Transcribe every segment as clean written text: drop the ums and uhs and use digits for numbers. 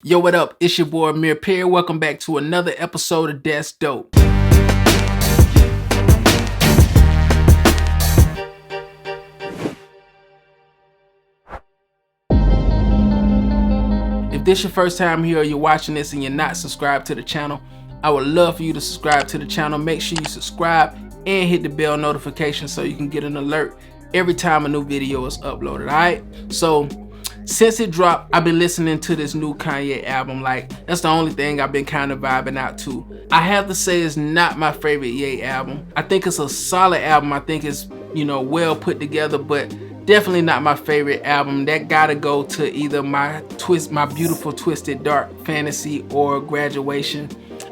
Yo, what up? It's your boy Amir. Welcome back to another episode of That's Dope. If this your first time here or you're watching this and you're not subscribed to the channel, I would love for you to subscribe to the channel. Make sure you subscribe and hit the bell notification so you can get an alert every time a new video is uploaded, alright? So, since it dropped, I've been listening to this new Kanye album. Like, that's the only thing I've been kind of vibing out to. I have to say it's not my favorite Ye album. I think it's a solid album. I think it's, well put together, but definitely not my favorite album. That gotta go to either my Beautiful Twisted Dark Fantasy or Graduation.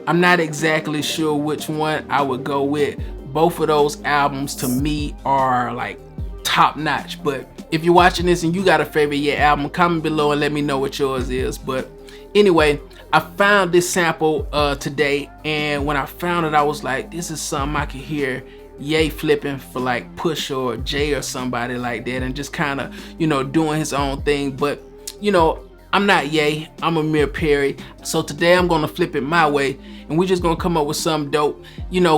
I'm not exactly sure which one I would go with. Both of those albums to me are like top notch, but if you're watching this and you got a favorite Ye album, comment below and let me know what yours is. But anyway, I found this sample today, and when I found it, I was like, this is something I could hear Ye flipping for like Push or Jay or somebody like that, and just kind of, doing his own thing. But, I'm not Ye, I'm Amir Perry. So today I'm gonna flip it my way, and we're just gonna come up with something dope,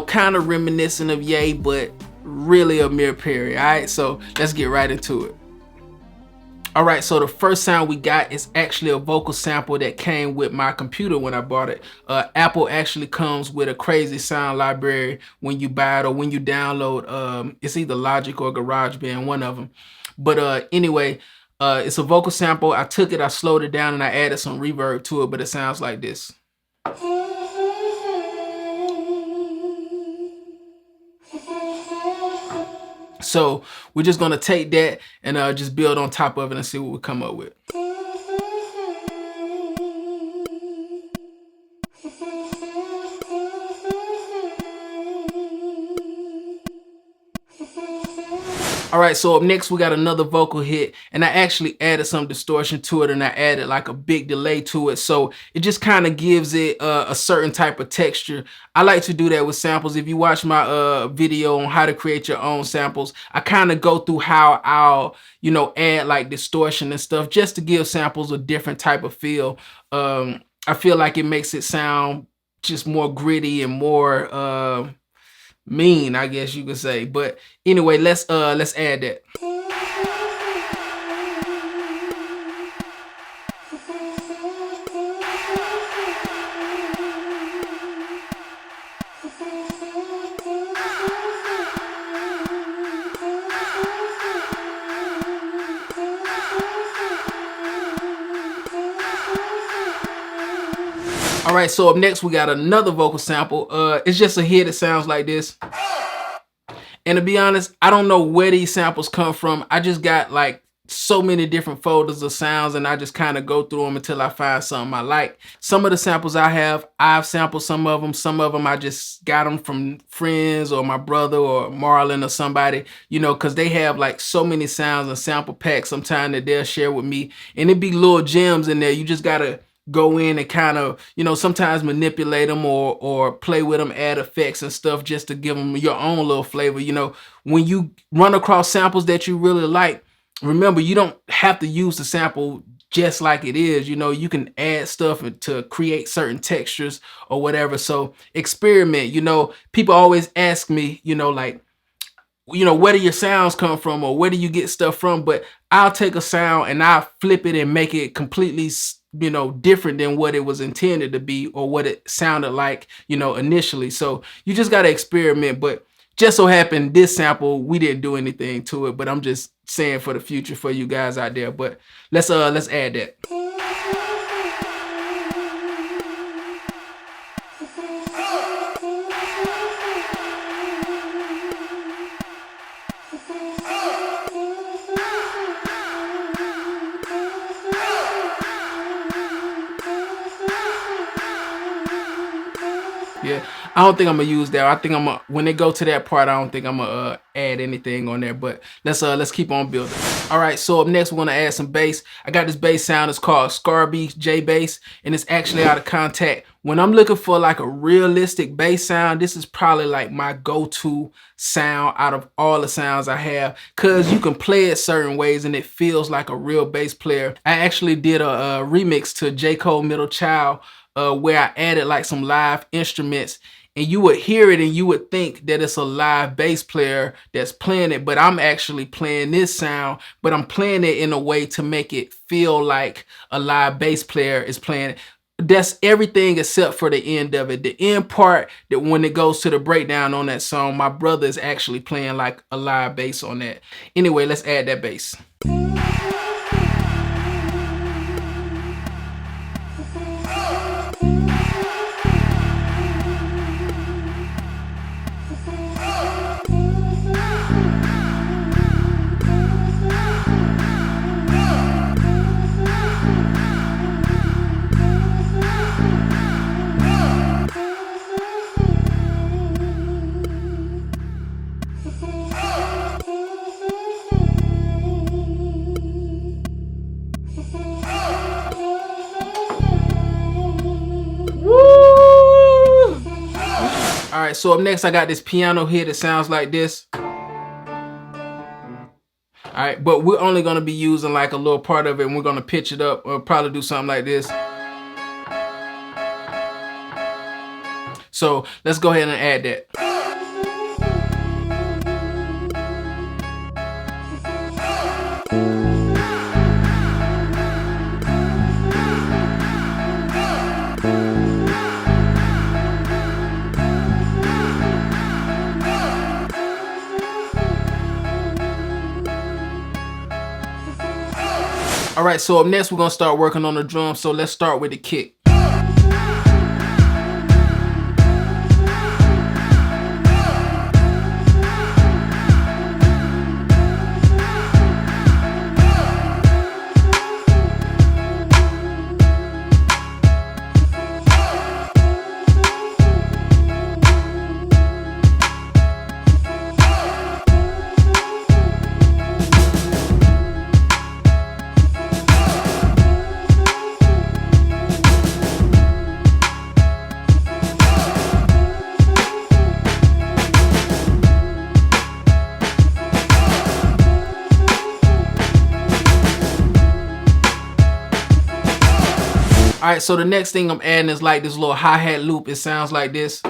kind of reminiscent of Ye, but really Amir Perry. Alright, so let's get right into it. Alright, so the first sound we got is actually a vocal sample that came with my computer when I bought it. Apple actually comes with a crazy sound library when you buy it or when you download. It's either Logic or GarageBand, one of them. But anyway, it's a vocal sample. I took it, I slowed it down, and I added some reverb to it, but it sounds like this. So we're just gonna take that and just build on top of it and see what we come up with. Alright, so up next we got another vocal hit, and I actually added some distortion to it, and I added like a big delay to it, so it just kind of gives it a certain type of texture. I like to do that with samples. If you watch my video on how to create your own samples, I kind of go through how I'll add like distortion and stuff just to give samples a different type of feel. I feel like it makes it sound just more gritty and more mean, I guess you could say. But anyway, let's add that. Alright, so up next we got another vocal sample. It's just a hit that sounds like this. And to be honest, I don't know where these samples come from. I just got like so many different folders of sounds, and I just kind of go through them until I find something I like. Some of the samples I've sampled some of them. Some of them I just got them from friends or my brother or Marlon or somebody, because they have like so many sounds and sample packs sometimes that they'll share with me. And it'd be little gems in there. You just gotta go in and kind of, sometimes manipulate them or play with them, add effects and stuff just to give them your own little flavor. When you run across samples that you really like, remember, you don't have to use the sample just like it is. You can add stuff to create certain textures or whatever. So experiment. People always ask me, like, where do your sounds come from or where do you get stuff from? But I'll take a sound and I'll flip it and make it completely different than what it was intended to be or what it sounded like, initially. So you just got to experiment. But just so happened this sample, we didn't do anything to it, but I'm just saying for the future for you guys out there. But let's add that. Yeah, I don't think I'm gonna use that. I think when they go to that part, I don't think I'm gonna add anything on there. But let's keep on building. All right, so up next we're gonna add some bass. I got this bass sound, it's called Scarby J bass, and it's actually out of contact. When I'm looking for like a realistic bass sound, this is probably like my go-to sound out of all the sounds I have, cause you can play it certain ways and it feels like a real bass player. I actually did a remix to J. Cole Middle Child where I added like some live instruments, and you would hear it and you would think that it's a live bass player that's playing it, but I'm actually playing this sound, but I'm playing it in a way to make it feel like a live bass player is playing it. That's everything except for the end of it. The end part, that when it goes to the breakdown on that song, my brother is actually playing like a live bass on that. Anyway, let's add that bass. All right, so up next I got this piano here that sounds like this. All right, but we're only gonna be using like a little part of it, and we're gonna pitch it up, or probably do something like this. So let's go ahead and add that. All right, so up next we're gonna start working on the drums. So let's start with the kick. All right, so the next thing I'm adding is like this little hi-hat loop. It sounds like this.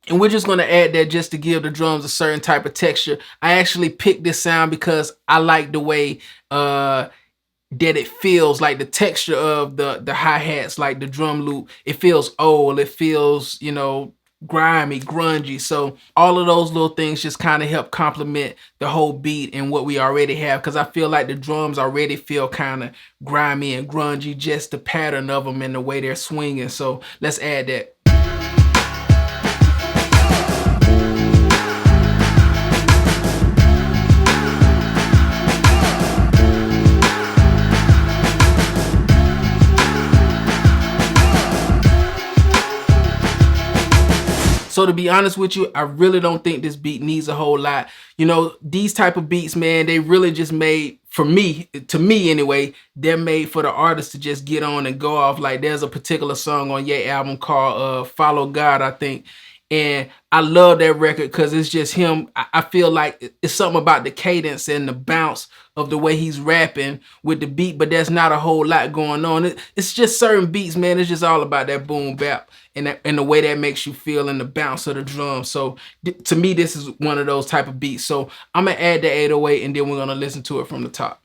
And we're just gonna add that just to give the drums a certain type of texture. I actually picked this sound because I like the way that it feels, like the texture of the hi-hats, like the drum loop. It feels old, it feels, you know, grimy, grungy. So all of those little things just kind of help complement the whole beat and what we already have, because I feel like the drums already feel kind of grimy and grungy, just the pattern of them and the way they're swinging. So let's add that. So to be honest with you, I really don't think this beat needs a whole lot. You know, these type of beats, man, they really just made, for me, to me anyway, they're made for the artist to just get on and go off. Like there's a particular song on Ye album called Follow God, I think. And I love that record because it's just him. I feel like it's something about the cadence and the bounce of the way he's rapping with the beat, but there's not a whole lot going on. It's just certain beats, man. It's just all about that boom bap and the way that makes you feel and the bounce of the drum. So to me, this is one of those type of beats. So I'm gonna add the 808 and then we're gonna listen to it from the top.